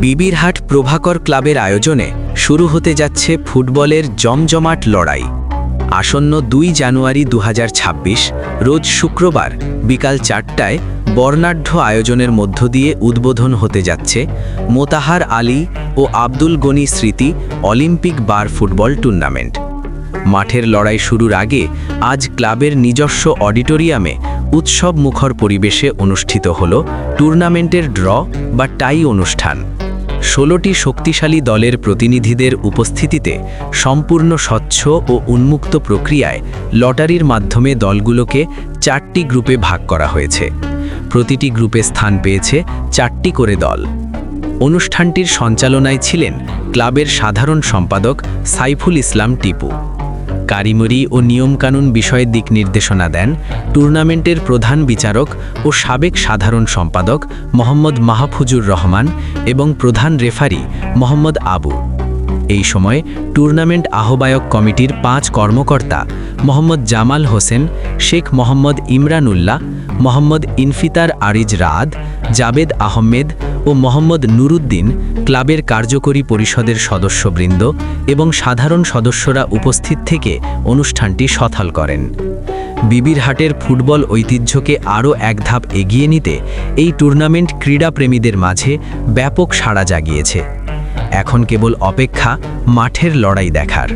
বিবিরহাট প্রভাকর ক্লাবের আয়োজনে শুরু হতে যাচ্ছে ফুটবলের জমজমাট লড়াই। আসন্ন ২ জানুয়ারি ২০২৬ রোজ শুক্রবার বিকাল ৪টায় বর্ণাঢ্য আয়োজনের মধ্য দিয়ে উদ্বোধন হতে যাচ্ছে মোতাহার আলী ও আব্দুল গনি স্মৃতি অলিম্পিক বার ফুটবল টুর্নামেন্ট। মাঠের লড়াই শুরুর আগে আজ ক্লাবের নিজস্ব অডিটোরিয়ামে উৎসব মুখর পরিবেশে অনুষ্ঠিত হল টুর্নামেন্টের ড্র বা টাই অনুষ্ঠান। ১৬টি শক্তিশালী দলের প্রতিনিধিদের উপস্থিতিতে সম্পূর্ণ স্বচ্ছ ও উন্মুক্ত প্রক্রিয়ায় লটারির মাধ্যমে দলগুলোকে ৪টি গ্রুপে ভাগ করা হয়েছে। প্রতিটি গ্রুপে স্থান পেয়েছে ৪টি করে দল। অনুষ্ঠানটির সঞ্চালনায় ছিলেন ক্লাবের সাধারণ সম্পাদক সাইফুল ইসলাম টিপু। কারিগরি ও নিয়মকানুন বিষয়ে দিক নির্দেশনা দেন টুর্নামেন্টের প্রধান বিচারক ও সাবেক সাধারণ সম্পাদক মোহাম্মদ মাহফুজুর রহমান এবং প্রধান রেফারি মোহাম্মদ আবু। এই সময় টুর্নামেন্ট আহ্বায়ক কমিটির ৫ কর্মকর্তা মোহাম্মদ জামাল হোসেন, শেখ মোহাম্মদ ইমরানুল্লাহ, মোহাম্মদ ইনফিতার আরিজ রাদ, জাবেদ আহমেদ ও মোহাম্মদ নুরুদ্দিন, ক্লাবের কার্যকরী পরিষদের সদস্যবৃন্দ এবং সাধারণ সদস্যরা উপস্থিত থেকে অনুষ্ঠানটি সফল করেন। বিবিরহাটের ফুটবল ঐতিহ্যকে আরও এক ধাপ এগিয়ে নিতে এই টুর্নামেন্ট ক্রীড়াপ্রেমীদের মাঝে ব্যাপক সাড়া জাগিয়েছে। এখন কেবল অপেক্ষা মাঠের লড়াই দেখার।